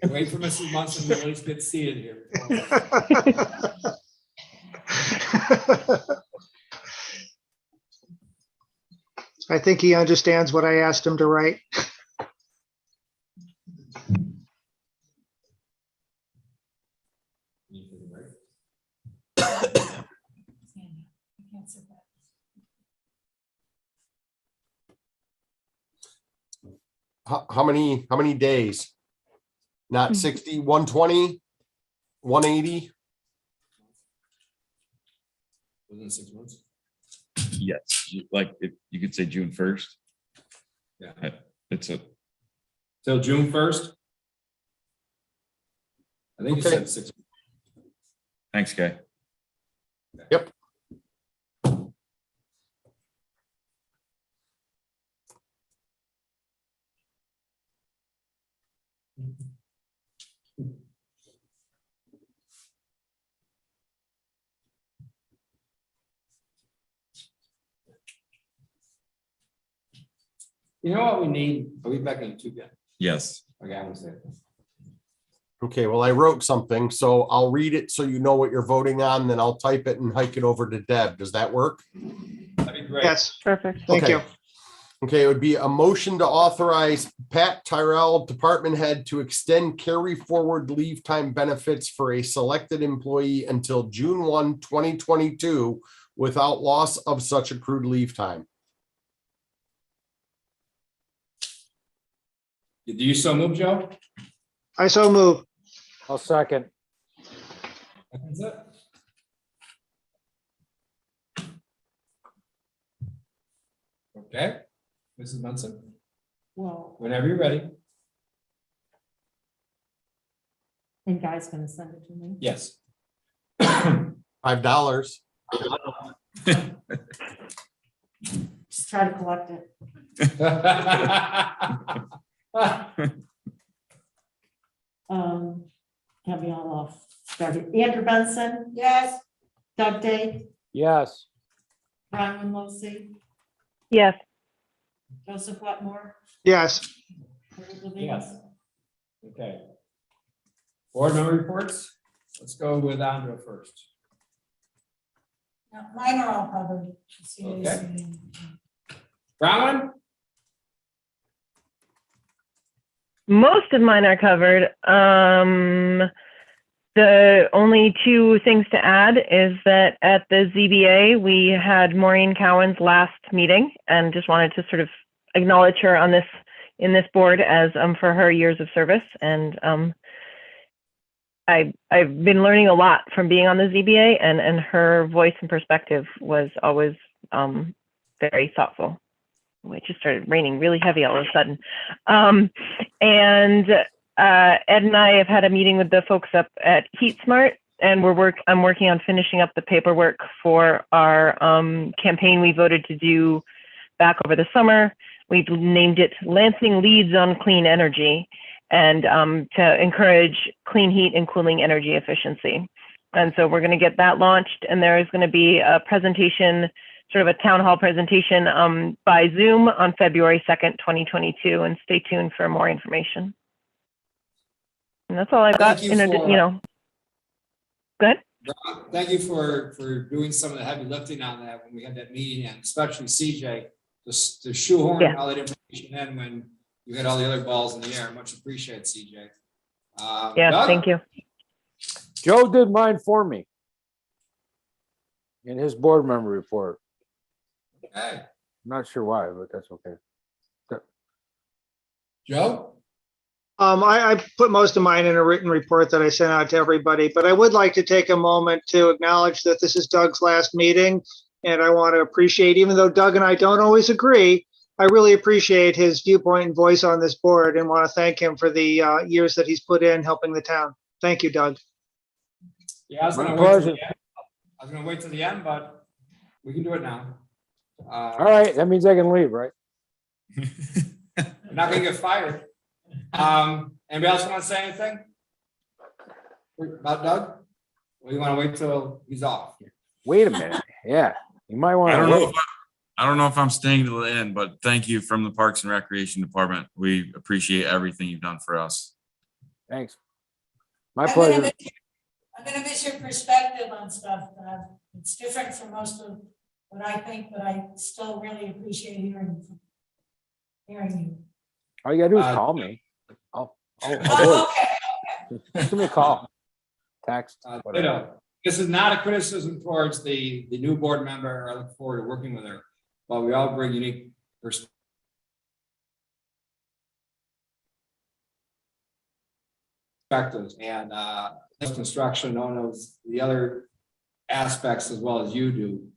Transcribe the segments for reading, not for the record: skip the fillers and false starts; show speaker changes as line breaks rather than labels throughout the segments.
Wait for Mrs. Munson to at least get seated here.
I think he understands what I asked him to write.
How many days? Not 60, 120, 180?
Within 6 months.
Yes, like you could say June 1st.
Yeah.
It's a
Till June 1st. I think you
Okay.
said 6.
thanks, guy.
Yep.
You know what we need? Are we back in 2 again?
Yes.
Okay, I'm gonna say it.
Okay, well, I wrote something, so I'll read it so you know what you're voting on, then I'll type it and hike it over to Deb. Does that work?
That'd be great.
Yes,
Perfect.
thank
Okay.
you.
Okay, it would be a motion to authorize Pat Tyrell, department head, to extend carry forward leave time benefits for a selected employee until June 1, 2022, without loss of such accrued leave time.
Do you so move, Joe?
I so move.
I'll second.
That's it. Okay, Mrs. Munson,
Well,
whenever you're ready.
and Guy's gonna send it to me.
Yes.
$5.
Just try to collect it. Have me all off started. Andrew Benson? Yes. Doug Day,
Yes.
Brian Winlow,
Yes.
Joseph Wetmore?
Yes,
Mary Levine?
Yes. Okay. Board member reports. Let's go with Andrew first.
Mine are all covered.
Okay. Brown?
Most of mine are covered. The only 2 things to add is that at the ZBA, we had Maureen Cowan's last meeting, and just wanted to sort of acknowledge her on this, in this board, as for her years of service. And I've been learning a lot from being on the ZBA, and her voice and perspective was always very thoughtful. It just started raining really heavy all of a sudden. Ed and I have had a meeting with the folks up at Heat Smart, and I'm working on finishing up the paperwork for our campaign we voted to do back over the summer. We've named it Lansing Leads on Clean Energy, and to encourage clean heat and cooling energy efficiency. And so we're going to get that launched, and there is going to be a presentation, sort of a town hall presentation by Zoom on February 2nd, 2022, and stay tuned for more information. And that's all I've got.
Thank you for-
You know, good.
Thank you for doing some of the heavy lifting on that when we had that meeting, and especially CJ, to shoehorn
Yeah.
all that information in when you had all the other balls in the air. Much appreciated, CJ.
Yeah,
Doug?
thank you.
Joe did mine for me in his board member report.
Okay.
I'm not sure why, but that's okay.
Joe?
I put most of mine in a written report that I sent out to everybody, but I would like to take a moment to acknowledge that this is Doug's last meeting. And I want to appreciate, even though Doug and I don't always agree, I really appreciate his viewpoint and voice on this board, and want to thank him for the years that he's put in helping the town. Thank you, Doug.
Yeah, I was
My
gonna wait till
pleasure.
the end. I was gonna wait till the end, but we can do it now.
All right, that means I can leave, right?
I'm not gonna get fired. Anybody else want to say anything about Doug? Or you want to wait till he's off?
Wait a minute. Yeah, you might want
I
to
don't know
wait.
if I don't know if I'm staying to the end, but thank you from the Parks and Recreation Department. We appreciate everything you've done for us.
Thanks. My
I'm gonna
pleasure.
miss your- I'm gonna miss your perspective on stuff. It's different from most of what I think, but I still really appreciate hearing you.
All you gotta do is
Uh,
call me. I'll do it.
Oh, okay.
Just give me a call. Text,
You
whatever.
know, this is not a criticism towards the new board member. I look forward to working with her, but we all bring unique perspectives, and this construction knows the other aspects as well as you do.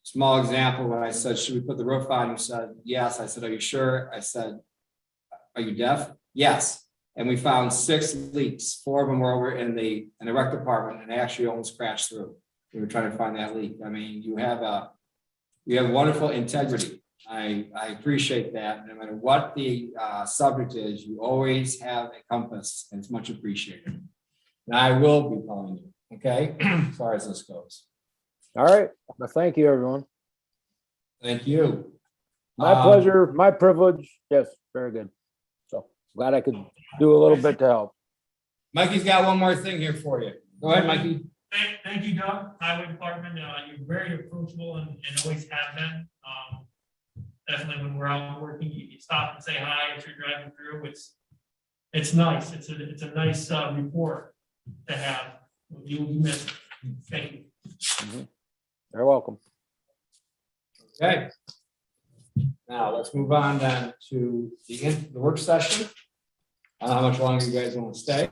Small example, when I said, should we put the roof on? You said, yes. I said, are you sure? I said, are you deaf? Yes. And we found 6 leaks. 4 of them were over in the rec department, and they actually almost crashed through. We were trying to find that leak. I mean, you have wonderful integrity. I appreciate that. No matter what the subject is, you always have a compass, and it's much appreciated. And I will be calling you, okay, as far as this goes.
All right. Well, thank you, everyone.
Thank you.
My pleasure, my privilege. Yes, very good. So glad I could do a little bit to help.
Mikey's got one more thing here for you. Go ahead, Mikey.
Thank you, Doug, Highway Department. You're very approachable and always have been. Definitely when we're out working, you stop and say hi as you're driving through. It's nice. It's a nice report to have. You will be missed. Thank you.
You're welcome.
Okay. Now let's move on then to the work session. I don't know how much longer you guys want to stay,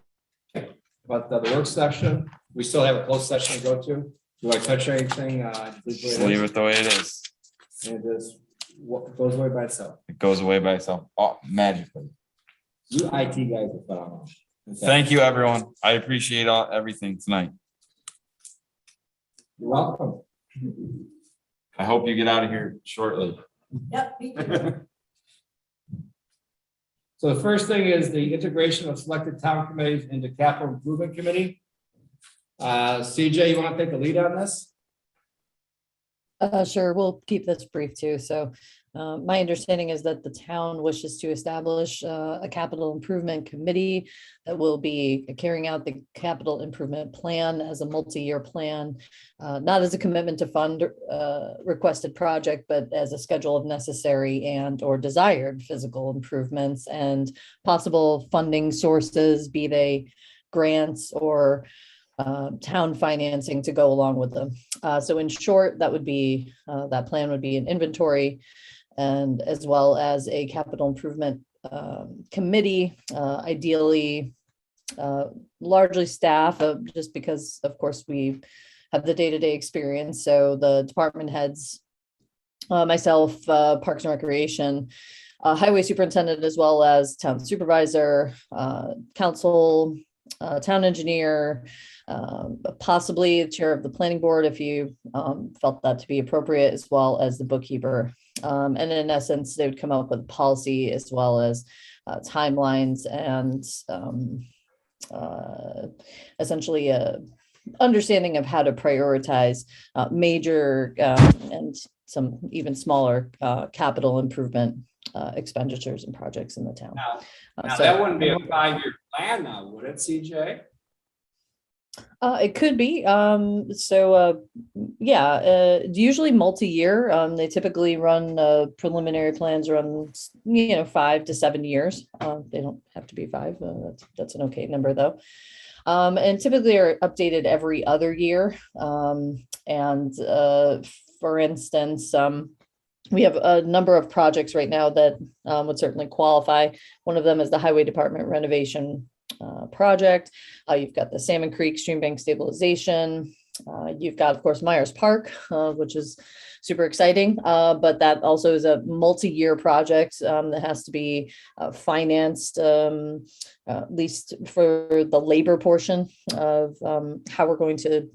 but the work session, we still have a closed session to go to. Do I touch anything?
Just leave it the way it is.
And it is what goes away by itself.
It goes away by itself, magically.
You IT guys are phenomenal. Okay.
Thank you, everyone. I appreciate everything tonight.
You're welcome.
I hope you get out of here shortly.
Yep, me too.
So the first thing is the integration of selected town committees into capital improvement committee. CJ, you want to take the lead on this?
Sure, we'll keep this brief too. So my understanding is that the town wishes to establish a capital improvement committee that will be carrying out the capital improvement plan as a multi-year plan, not as a commitment to fund requested project, but as a schedule of necessary and or desired physical improvements and possible funding sources, be they grants or town financing to go along with them. So in short, that would be, that plan would be an inventory and as well as a capital improvement committee, ideally largely staff, just because of course we have the day-to-day experience. So the department heads, myself, Parks and Recreation, highway superintendent, as well as town supervisor, council, town engineer, possibly the chair of the planning board if you felt that to be appropriate, as well as the bookkeeper. And in essence, they would come up with policy as well as timelines and essentially a understanding of how to prioritize major and some even smaller capital improvement expenditures and projects in the town.
Now
So-
that wouldn't be a 5-year plan now, would it, CJ?
It could be. Usually multi-year. They typically run preliminary plans run, 5 to 7 years. They don't have to be 5. That's an okay number though. And typically are updated every other year. For instance, we have a number of projects right now that would certainly qualify. One of them is the highway department renovation project. You've got the Salmon Creek Stream Bank stabilization. You've got, of course, Myers Park, which is super exciting, but that also is a multi-year project that has to be financed, at least for the labor portion of how we're going to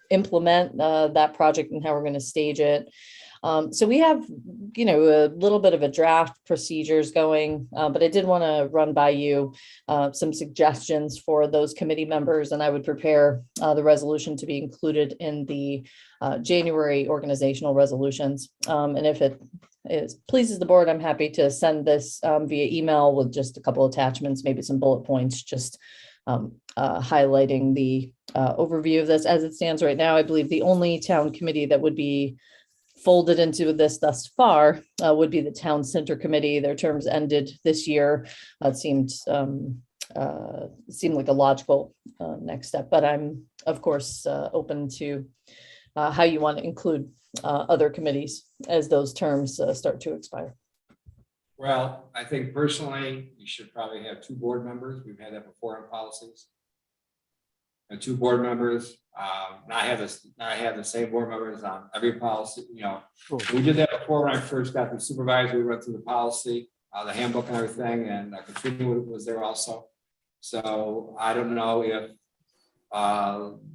implement that project and how we're going to stage it. So we have, a little bit of a draft procedures going, but I did want to run by you some suggestions for those committee members, and I would prepare the resolution to be included in the January organizational resolutions. And if it pleases the board, I'm happy to send this via email with just a couple attachments, maybe some bullet points, just highlighting the overview of this. As it stands right now, I believe the only town committee that would be folded into this thus far would be the Town Center Committee. Their terms ended this year. It seemed like a logical next step, but I'm of course open to how you want to include other committees as those terms start to expire.
Well, I think personally, you should probably have 2 board members. We've had that before in policies. And 2 board members, not have the same board members on every policy, We did that before when I first got the supervisor. We went through the policy, the handbook and everything, and Katrina was there also. So I don't know if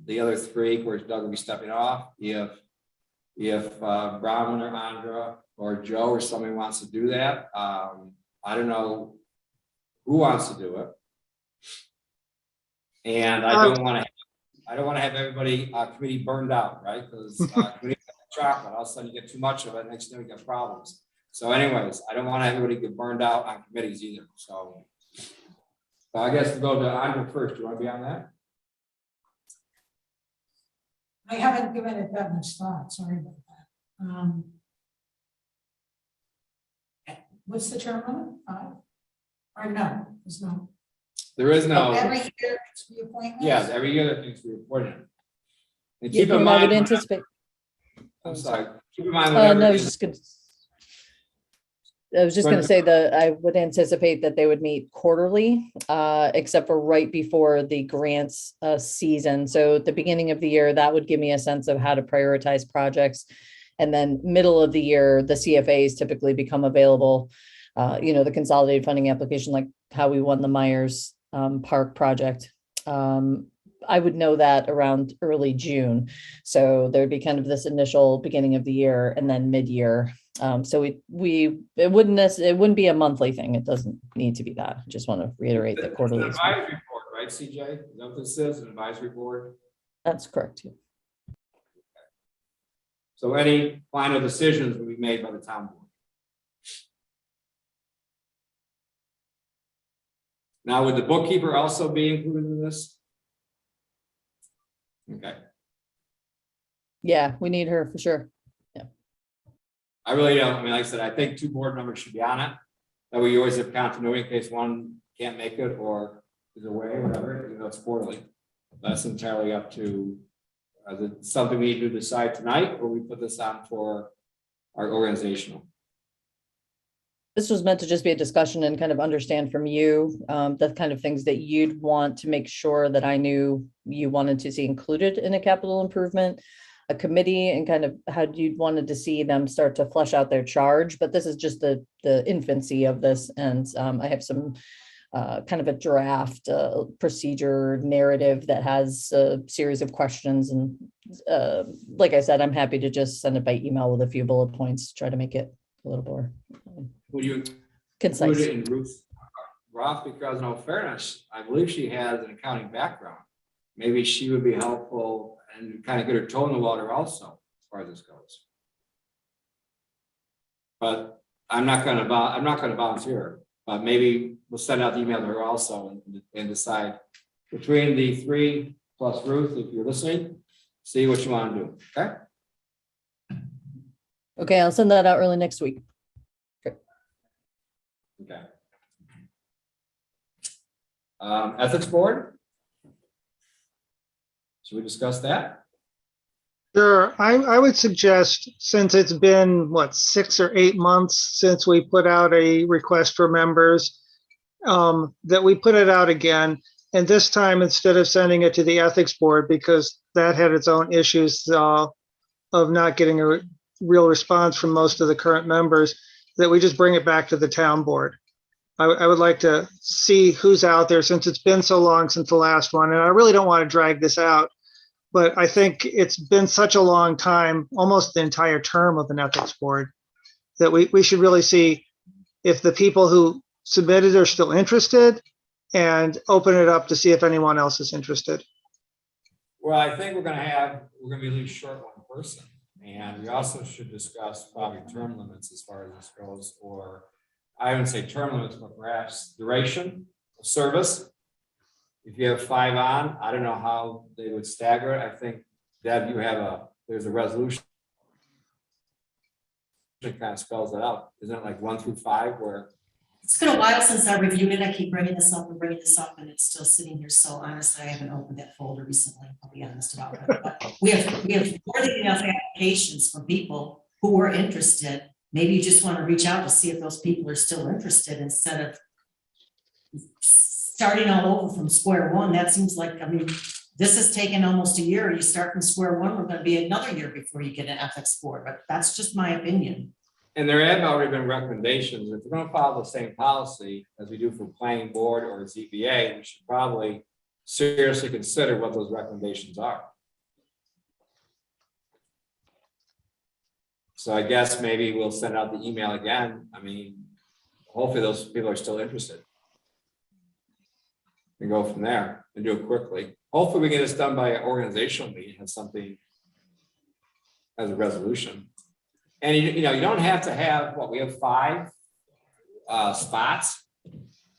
the other 3, of course, Doug will be stepping off, if Brown or Andra or Joe or somebody wants to do that. I don't know who wants to do it. And I don't want to have everybody committee burned out, right? Because committee chocolate, all of a sudden you get too much of it, next thing we get problems. So anyways, I don't want everybody get burned out on committees either. So I guess to go to Andra first. Do you want to be on that?
I haven't given it that much thought, sorry about that. What's the term on it? 5? Or no, there's no.
There is no.
Every year it's reappointment?
Yes, every year that things we reported. And
Yeah,
keep in
and I would
mind.
anticipate.
I'm sorry. Keep in mind.
No,
whenever
I was just going to say that I would anticipate that they would meet quarterly, except for right before the grants season. So at the beginning of the year, that would give me a sense of how to prioritize projects. And then middle of the year, the CFAs typically become available. The consolidated funding application, like how we won the Myers Park project. I would know that around early June. So there'd be kind of this initial beginning of the year and then mid-year. So it wouldn't be a monthly thing. It doesn't need to be that. I just want to reiterate that quarterly.
It's an advisory board, right, CJ? Is that what this is, an advisory board?
That's correct.
So any final decisions will be made by the town board. Now, would the bookkeeper also be included in this? Okay.
Yeah, we need her for sure.
I really don't. I mean, like I said, I think 2 board members should be on it. That way you always have continuity in case one can't make it or is away or whatever, it's quarterly. That's entirely up to, is it something we need to decide tonight or we put this on for our organizational?
This was meant to just be a discussion and kind of understand from you the kind of things that you'd want to make sure that I knew you wanted to see included in a capital improvement, a committee, and kind of how you'd wanted to see them start to flesh out their charge. But this is just the infancy of this. And I have some kind of a draft procedure narrative that has a series of questions. And like I said, I'm happy to just send it by email with a few bullet points to try to make it a little more
Would you
concise.
include it in Ruth Roth? Because in all fairness, I believe she has an accounting background. Maybe she would be helpful and kind of get her toe in the water also, as far as this goes. But I'm not going to volunteer her, but maybe we'll send out the email to her also and decide between the 3 plus Ruth, if you're listening, see what you want to do. Okay.
Okay, I'll send that out early next week.
Okay. Ethics board. Should we discuss that?
Sure. I would suggest, since it's been, 6 or 8 months since we put out a request for members, that we put it out again. And this time, instead of sending it to the ethics board, because that had its own issues of not getting a real response from most of the current members, that we just bring it back to the town board. I would like to see who's out there, since it's been so long since the last one, and I really don't want to drag this out. But I think it's been such a long time, almost the entire term of an ethics board, that we should really see if the people who submitted are still interested and open it up to see if anyone else is interested.
Well, I think we're gonna be at least short one person. And we also should discuss probably term limits as far as this goes, or I wouldn't say term limits, but perhaps duration of service. If you have 5 on, I don't know how they would stagger it. I think, Deb, there's a resolution. It kind of spells it out. Isn't it like 1 through 5 where?
It's been a while since I reviewed it. I keep bringing this up, and it's still sitting here. So honestly, I haven't opened that folder recently. I'll be honest about it. But we have more than enough applications from people who are interested. Maybe you just want to reach out to see if those people are still interested instead of starting all over from square one. That seems like, I mean, this has taken almost a year. You start from square one, we're going to be another year before you get an ethics board. But that's just my opinion.
And there have already been recommendations. If we're gonna follow the same policy as we do for planning board or ZBA, we should probably seriously consider what those recommendations are. So I guess maybe we'll send out the email again. I mean, hopefully those people are still interested. And go from there and do it quickly. Hopefully we get this done by an organizational meeting, have something as a resolution. And you don't have to have, we have 5 spots.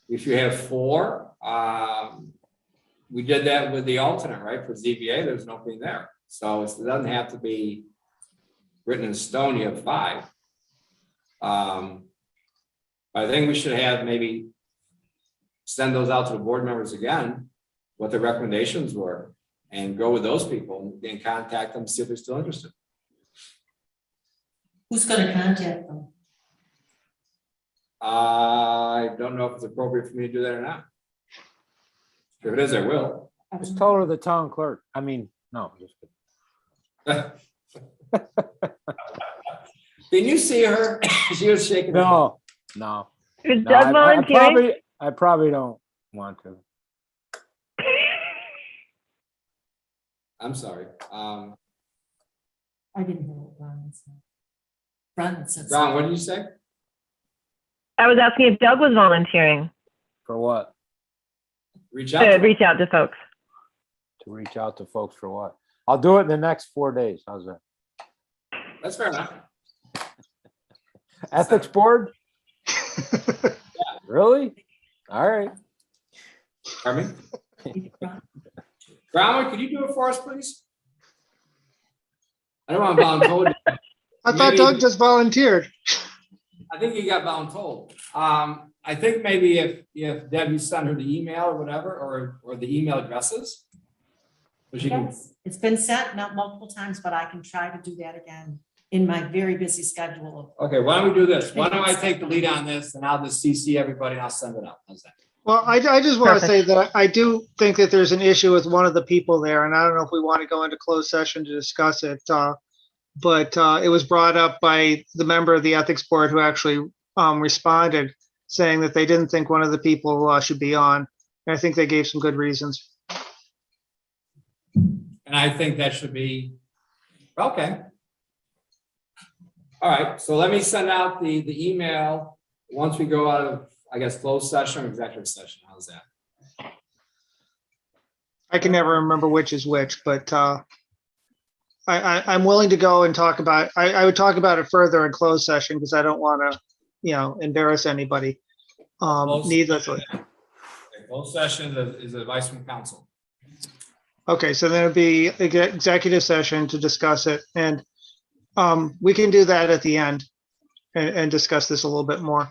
If you have 4, we did that with the alternate, right? For ZBA, there's an opening there. So it doesn't have to be written in stone, you have 5. I think we should have maybe send those out to the board members again, what the recommendations were, and go with those people and contact them, see if they're still interested.
Who's going to contact them?
I don't know if it's appropriate for me to do that or not. If it is, I will.
Just tell her the town clerk. I mean, no, just kidding.
Did you see her? She was shaking. her head.
No.
Is
No,
Doug volunteering?
I probably don't want to.
I'm sorry.
I didn't hear what Brian said. Brian said.
Ron, what did you say?
I was asking if Doug was volunteering
For what?
Reach out.
to
To
reach out to folks.
To reach out to folks for what? I'll do it in the next 4 days. How's that?
That's fair enough.
Ethics board? Really? All right.
Pardon me? Ron, could you do it for us, please? I don't want to volunteer.
I thought Doug just volunteered.
I think you got voluntold. I think maybe if Debbie sent her the email or whatever, or the email addresses. So she can,
Yes, it's been sent not multiple times, but I can try to do that again in my very busy schedule.
okay, why don't we do this? Why don't I take the lead on this and I'll just CC everybody and I'll send it out. How's that?
Well, I just want to say that I do think that there's an issue with one of the people there, and I don't know if we want to go into closed session to discuss it. But it was brought up by the member of the ethics board who actually responded, saying that they didn't think one of the people should be on. And I think they gave some good reasons.
And I think that should be, okay. All right, so let me send out the email once we go out of, I guess, closed session or executive session. How's that?
I can never remember which is which, but I'm willing to go and talk about, I would talk about it further in closed session because I don't want to, embarrass anybody needlessly.
Okay, closed session is advice from counsel.
Okay, so then it'd be executive session to discuss it, and we can do that at the end and discuss this a little bit more.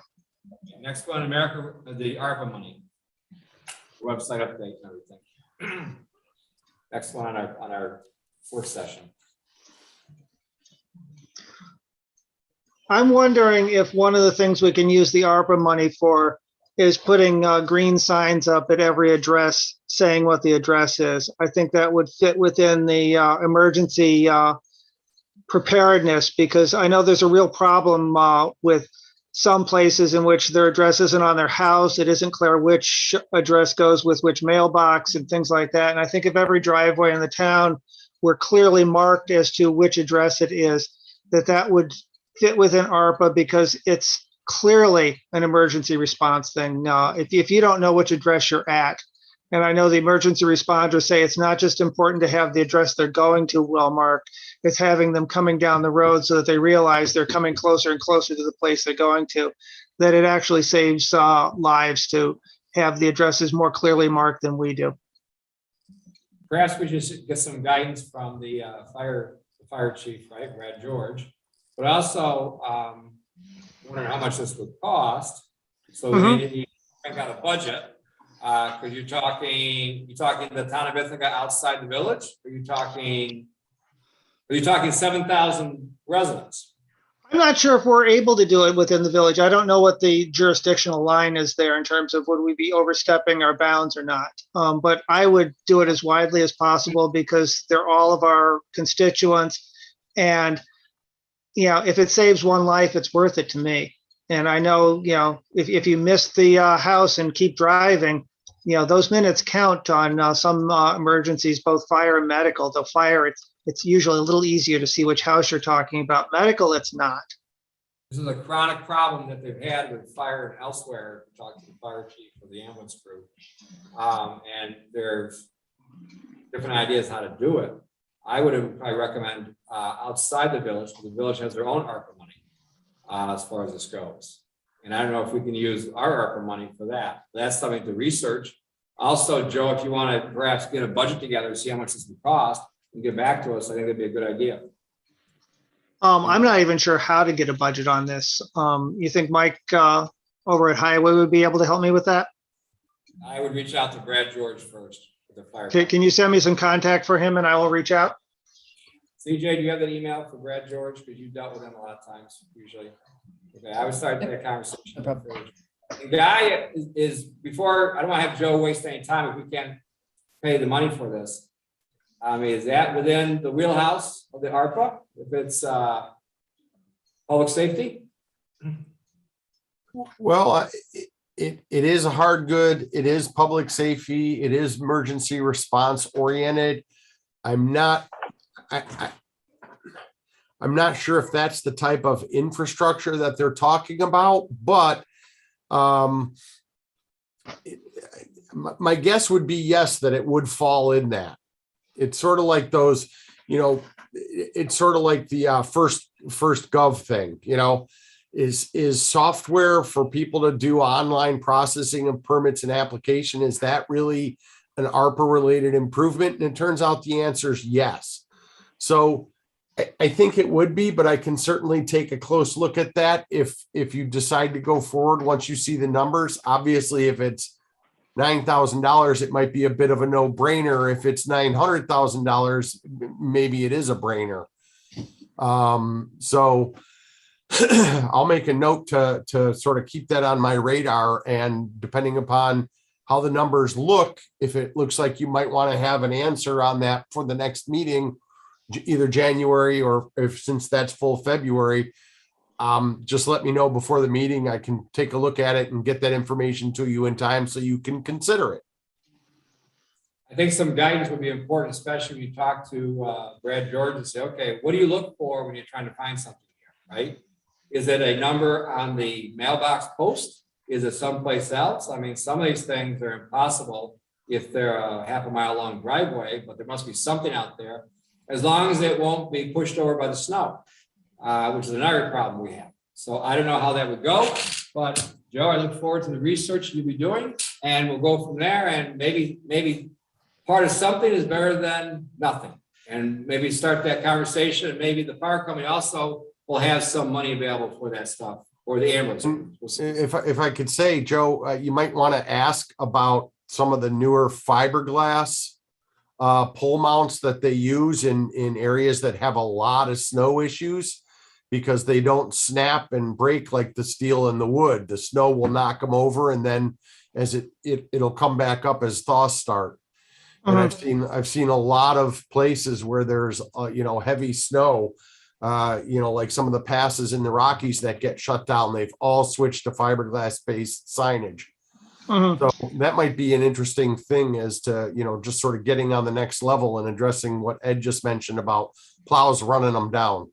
Next one, America, the ARPA money. Website update and everything. Next one on our fourth session.
I'm wondering if one of the things we can use the ARPA money for is putting green signs up at every address saying what the address is. I think that would fit within the emergency preparedness, because I know there's a real problem with some places in which their address isn't on their house. It isn't clear which address goes with which mailbox and things like that. And I think if every driveway in the town were clearly marked as to which address it is, that would fit within ARPA because it's clearly an emergency response thing. If you don't know which address you're at, and I know the emergency responders say it's not just important to have the address they're going to well marked, it's having them coming down the road so that they realize they're coming closer and closer to the place they're going to, that it actually saves lives to have the addresses more clearly marked than we do.
Perhaps we should get some guidance from the fire chief, right, Brad George, but also wondering how much this would cost. So we need to got a budget. Because you're talking the town of Ithaca outside the village? Are you talking 7,000 residents?
I'm not sure if we're able to do it within the village. I don't know what the jurisdictional line is there in terms of would we be overstepping our bounds or not. But I would do it as widely as possible because they're all of our constituents. And, if it saves one life, it's worth it to me. And I know, if you miss the house and keep driving, those minutes count on some emergencies, both fire and medical. The fire, it's usually a little easier to see which house you're talking about. Medical, it's not.
This is a chronic problem that they've had with fire and elsewhere. Talk to the fire chief or the ambulance crew. And there's different ideas how to do it. I would probably recommend outside the village, because the village has their own ARPA money as far as this goes. And I don't know if we can use our ARPA money for that. That's something to research. Also, Joe, if you want to perhaps get a budget together, see how much this would cost and get back to us, I think that'd be a good idea.
I'm not even sure how to get a budget on this. You think Mike over at Highway would be able to help me with that?
I would reach out to Brad George first with the fire.
Can you send me some contact for him and I will reach out?
CJ, do you have that email for Brad George? Because you dealt with him a lot of times usually. Okay, I would start that conversation.
No problem.
The guy is before, I don't want to have Joe waste any time if we can't pay the money for this. Is that within the wheelhouse of the ARPA? If it's public safety?
Well, it is a hard good. It is public safety. It is emergency response oriented. I'm not sure if that's the type of infrastructure that they're talking about, but my guess would be yes, that it would fall in that. It's sort of like those, it's sort of like the first gov thing, is software for people to do online processing of permits and application. Is that really an ARPA related improvement? And it turns out the answer is yes. So I think it would be, but I can certainly take a close look at that if you decide to go forward once you see the numbers. Obviously, if it's $9,000, it might be a bit of a no-brainer. If it's $900,000, maybe it is a brainer. So I'll make a note to sort of keep that on my radar, and depending upon how the numbers look, if it looks like you might want to have an answer on that for the next meeting, either January or since that's full February, just let me know before the meeting. I can take a look at it and get that information to you in time so you can consider it.
I think some guidance would be important, especially when you talk to Brad George and say, okay, what do you look for when you're trying to find something here, right? Is it a number on the mailbox post? Is it someplace else? I mean, some of these things are impossible if they're a half a mile long driveway, but there must be something out there, as long as it won't be pushed over by the snow, which is another problem we have. So I don't know how that would go, but Joe, I look forward to the research you'll be doing, and we'll go from there. And maybe part of something is better than nothing. And maybe start that conversation, and maybe the fire company also will have some money available for that stuff, or the ambulance. We'll see.
If I could say, Joe, you might want to ask about some of the newer fiberglass pole mounts that they use in areas that have a lot of snow issues, because they don't snap and break like the steel and the wood. The snow will knock them over, and then as it'll come back up as thaws start. And I've seen a lot of places where there's heavy snow, like some of the passes in the Rockies that get shut down. They've all switched to fiberglass based signage.
Mhm.
So that might be an interesting thing as to, just sort of getting on the next level and addressing what Ed just mentioned about plows running them down.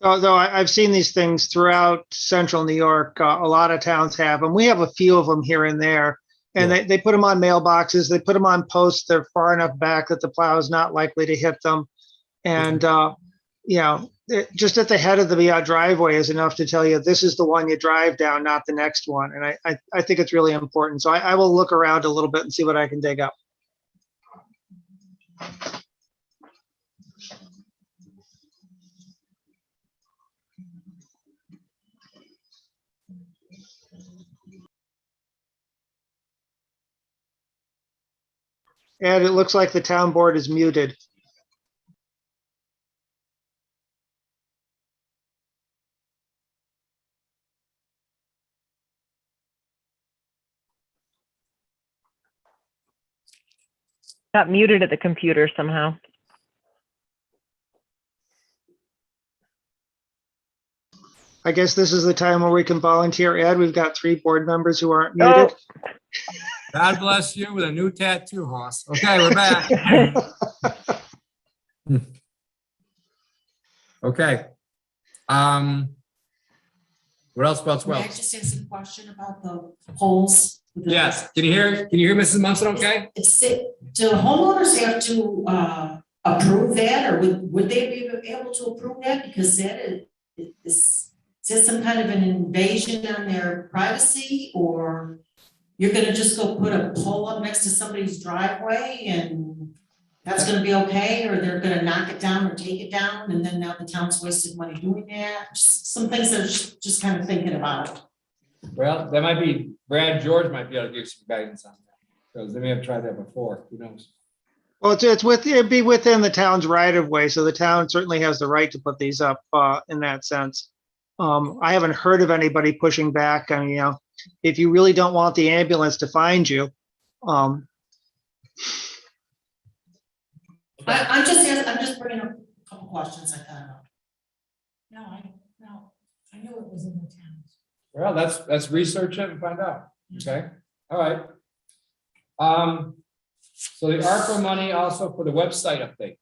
Although I've seen these things throughout central New York, a lot of towns have them. We have a few of them here and there. And
Yeah.
they put them on mailboxes, they put them on posts, they're far enough back that the plow is not likely to hit them. And, just at the head of the driveway is enough to tell you, this is the one you drive down, not the next one. And I think it's really important. So I will look around a little bit and see what I can dig up. Ed, it looks like the town board is muted.
Got muted at the computer somehow.
I guess this is the time where we can volunteer. Ed, we've got 3 board members who aren't muted.
God bless you with a new tattoo, Hoss. Okay, we're back. Okay. What else?
May I just ask a question about the poles?
Yes. Can you hear Mrs. Munson okay?
Do homeowners have to approve that, or would they be able to approve that? Because that is that some kind of an invasion on their privacy, or you're gonna just go put a pole up next to somebody's driveway and that's gonna be okay, or they're gonna knock it down or take it down, and then now the town's wasted money doing that? Just some things that are just kind of thinking about.
Well, that might be, Brad George might be able to give some guidance on that, because they may have tried that before, who knows?
Well, it'd be within the town's right of way, so the town certainly has the right to put these up in that sense. I haven't heard of anybody pushing back. I mean, if you really don't want the ambulance to find you,
I'm just bringing up a couple questions I thought of.
No, I knew it was in the towns.
Well, let's research it and find out, okay? All right. So the ARPA money also for the website update.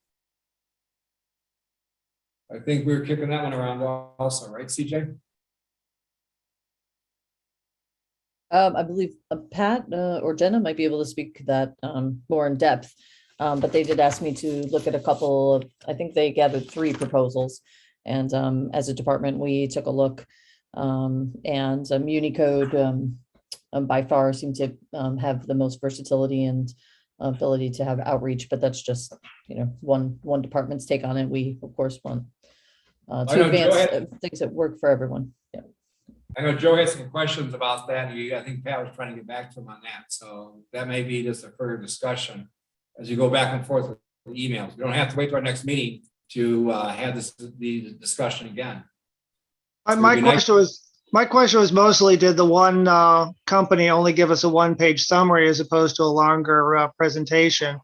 I think we were kicking that one around also, right, CJ?
I believe Pat or Jenna might be able to speak to that more in depth. But they did ask me to look at a couple of, I think they gathered 3 proposals. And as a department, we took a look. And Unicode by far seemed to have the most versatility and ability to have outreach, but that's just, one department's take on it. We, of course, want to advance things that work for everyone. Yeah.
I know Joe had some questions about that. I think Pat was trying to get back to him on that. So that may be just a further discussion as you go back and forth with the emails. We don't have to wait to our next meeting to have the discussion again.
my question was mostly, did the one company only give us a 1-page summary as opposed to a longer presentation?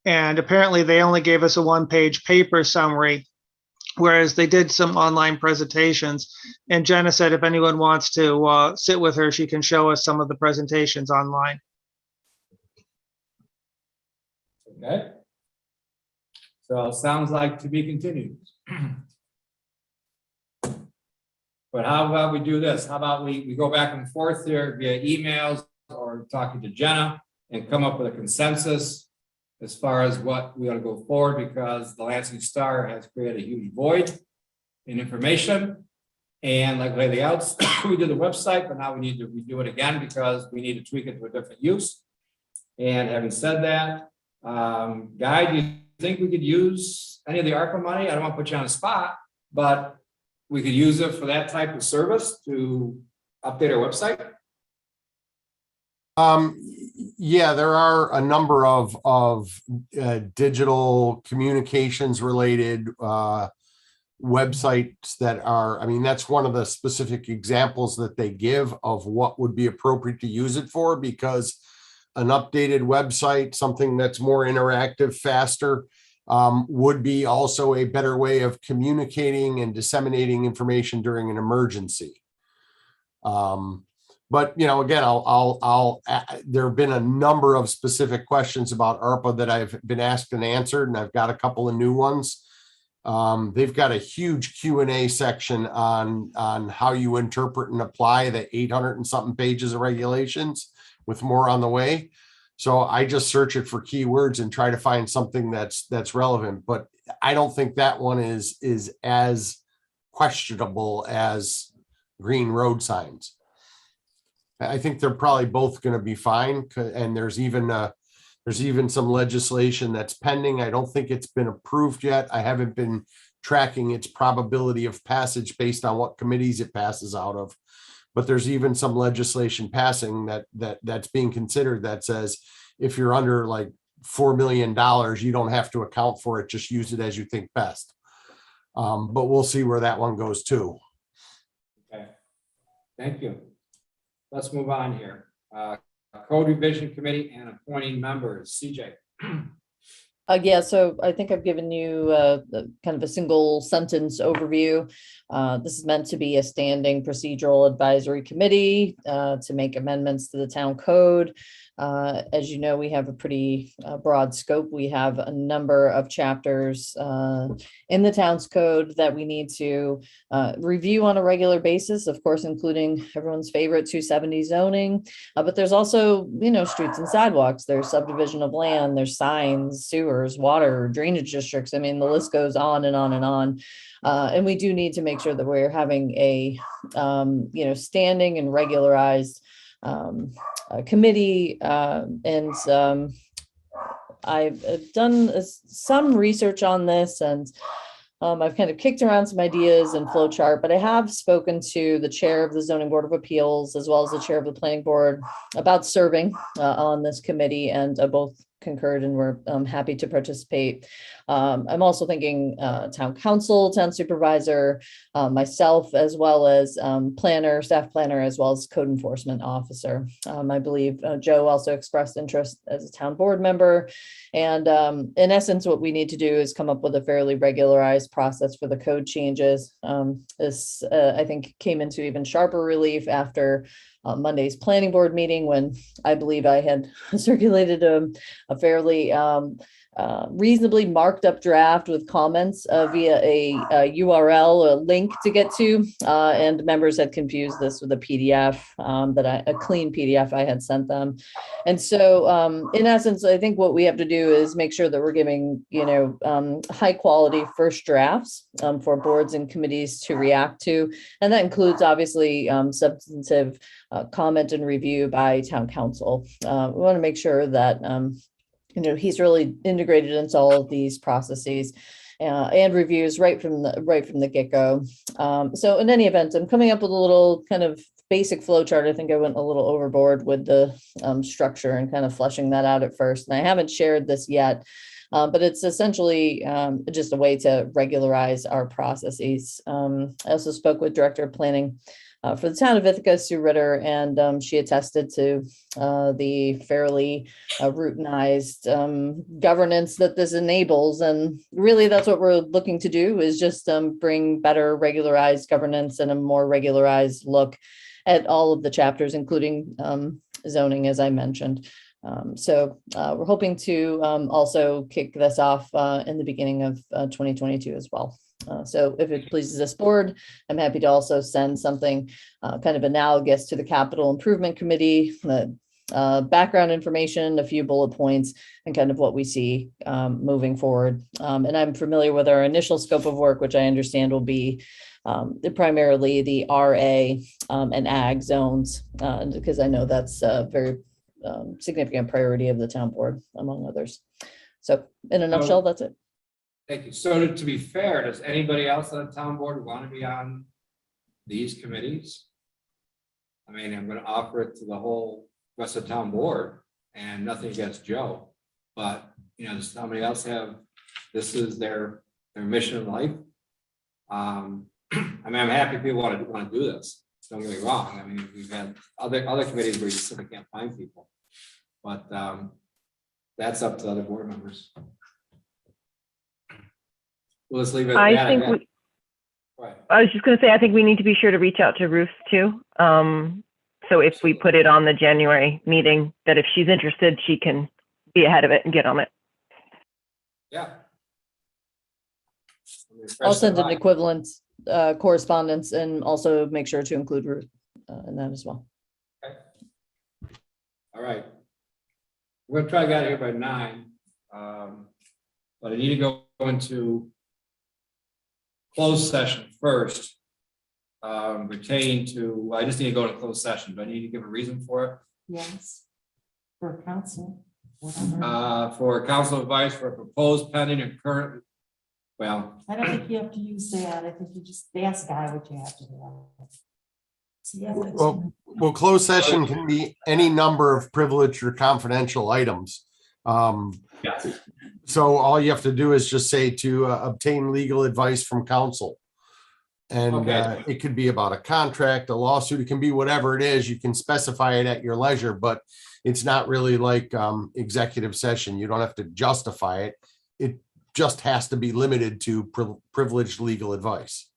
And apparently they only gave us a 1-page paper summary, whereas they did some online presentations. And Jenna said if anyone wants to sit with her, she can show us some of the presentations online.
Okay. So sounds like to be continued. But how about we do this? How about we go back and forth here via emails or talking to Jenna and come up with a consensus as far as what we ought to go forward, because the Lansing Star has created a huge void in information. And like everything else, we did the website, but now we need to redo it again because we need to tweak it to a different use. And having said that, Guy, do you think we could use any of the ARPA money? I don't want to put you on the spot, but we could use it for that type of service to update our website.
Yeah, there are a number of digital communications related websites that are, I mean, that's one of the specific examples that they give of what would be appropriate to use it for, because an updated website, something that's more interactive, faster, would be also a better way of communicating and disseminating information during an emergency. But, you know, again, there have been a number of specific questions about ARPA that I've been asked and answered, and I've got a couple of new ones. They've got a huge Q&A section on how you interpret and apply the 800 and something pages of regulations, with more on the way. So I just search it for keywords and try to find something that's relevant. But I don't think that one is as questionable as green road signs. I think they're probably both going to be fine. And there's even some legislation that's pending. I don't think it's been approved yet. I haven't been tracking its probability of passage based on what committees it passes out of. But there's even some legislation passing that's being considered that says if you're under like $4 million, you don't have to account for it. Just use it as you think best. But we'll see where that one goes too.
Okay, thank you. Let's move on here. Code Revision Committee and appointing members. CJ.
Yeah, so I think I've given you kind of a single sentence overview. This is meant to be a standing procedural advisory committee to make amendments to the town code. As you know, we have a pretty broad scope. We have a number of chapters in the town's code that we need to review on a regular basis, of course, including everyone's favorite 270 zoning. But there's also, you know, streets and sidewalks, there's subdivision of land, there's signs, sewers, water, drainage districts. I mean, the list goes on and on and on. And we do need to make sure that we're having a, you know, standing and regularized committee, and I've done some research on this, and I've kind of kicked around some ideas and flow chart, but I have spoken to the chair of the Zoning Board of Appeals as well as the chair of the Planning Board about serving on this committee, and both concurred and were happy to participate. I'm also thinking town council, town supervisor, myself, as well as planner, staff planner, as well as code enforcement officer. I believe Joe also expressed interest as a town board member. And in essence, what we need to do is come up with a fairly regularized process for the code changes. This, I think, came into even sharper relief after Monday's planning board meeting, when I believe I had circulated a fairly reasonably marked up draft with comments via a URL, a link to get to, and members had confused this with a PDF a clean PDF I had sent them. And so in essence, I think what we have to do is make sure that we're giving, you know, high quality first drafts for boards and committees to react to. And that includes obviously substantive comment and review by town council. We want to make sure that you know, he's really integrated into all of these processes and reviews right from the get-go. So in any event, I'm coming up with a little kind of basic flow chart. I think I went a little overboard with the structure and kind of fleshing that out at first. And I haven't shared this yet, but it's essentially just a way to regularize our processes. I also spoke with Director of Planning for the town of Ithaca, Sue Ritter, and she attested to the fairly routinized governance that this enables. And really, that's what we're looking to do, is just bring better regularized governance and a more regularized look at all of the chapters, including zoning, as I mentioned. So we're hoping to also kick this off in the beginning of 2022 as well. So if it pleases this board, I'm happy to also send something kind of analogous to the Capital Improvement Committee, the background information, a few bullet points, and kind of what we see moving forward. And I'm familiar with our initial scope of work, which I understand will be primarily the RA and ag zones, because I know that's a very significant priority of the town board, among others. So in a nutshell, that's it.
Thank you. So to be fair, does anybody else on the town board want to be on these committees? I mean, I'm going to offer it to the whole rest of the town board, and nothing against Joe, but you know, does somebody else have, this is their mission in life? I mean, I'm happy people want to do this. Don't get me wrong. I mean, we've had other committees where you simply can't find people, but that's up to other board members. We'll just leave it at that.
I was just going to say, I think we need to be sure to reach out to Ruth too, So if we put it on the January meeting, that if she's interested, she can be ahead of it and get on it.
Yeah.
I'll send an equivalent correspondence and also make sure to include Ruth in that as well.
All right. We're gonna try to get out of here by 9. But I need to go into closed session first. Pertaining to, I just need to go to closed session. Do I need to give a reason for it?
Yes. For council.
For council advice for a proposed pending and current, well,
I don't think you have to use that. I think you just ask Guy what you have to do.
Well, closed session can be any number of privileged or confidential items.
yes.
So all you have to do is just say to obtain legal advice from counsel. And
Okay.
it could be about a contract, a lawsuit, it can be whatever it is. You can specify it at your leisure, but it's not really like executive session. You don't have to justify it. It just has to be limited to privileged legal advice.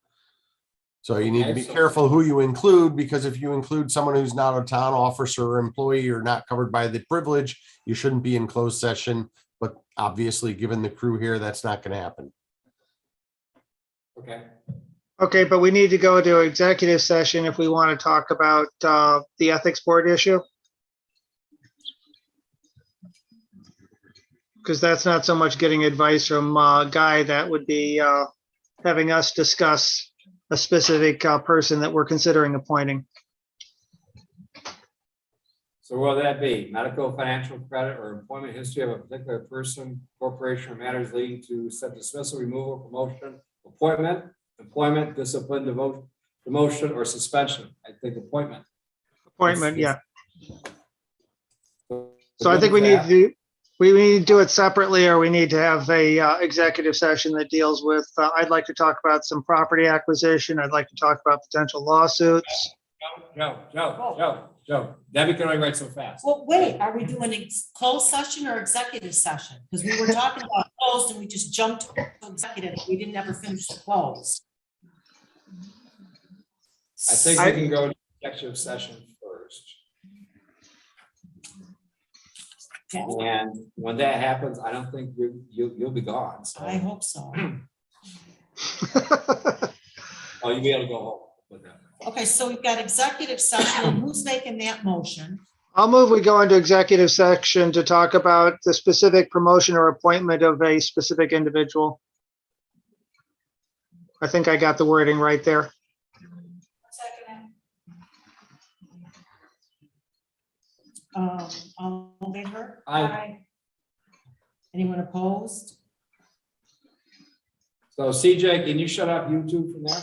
So you need to be careful who you include, because if you include someone who's not a town officer or employee or not covered by the privilege, you shouldn't be in closed session. But obviously, given the crew here, that's not going to happen.
Okay.
Okay, but we need to go to executive session if we want to talk about the ethics board issue. Because that's not so much getting advice from Guy, that would be having us discuss a specific person that we're considering appointing.
So what will that be? Medical, financial credit, or employment history of a particular person, corporation, or matters leading to said dismissal, removal, promotion, appointment, employment, discipline, demotion, or suspension. I think appointment.
Appointment, yeah.
So
So I think we need to, we need to do it separately, or we need to have a executive session that deals with, I'd like to talk about some property acquisition. I'd like to talk about potential lawsuits.
Joe, Debbie can only write so fast.
Well, wait, are we doing closed session or executive session? Because we were talking about closed and we just jumped to executive. We didn't ever finish the close.
I think we can go to executive session first. And when that happens, I don't think you'll be gone. So.
I hope so.
Oh, you'll be able to go home with that.
Okay, so we've got executive session, and who's making that motion?
I'll move we go into executive section to talk about the specific promotion or appointment of a specific individual. I think I got the wording right there.
Second.
All in favor?
Aye.
Anyone opposed?
So CJ, can you shut up YouTube from there?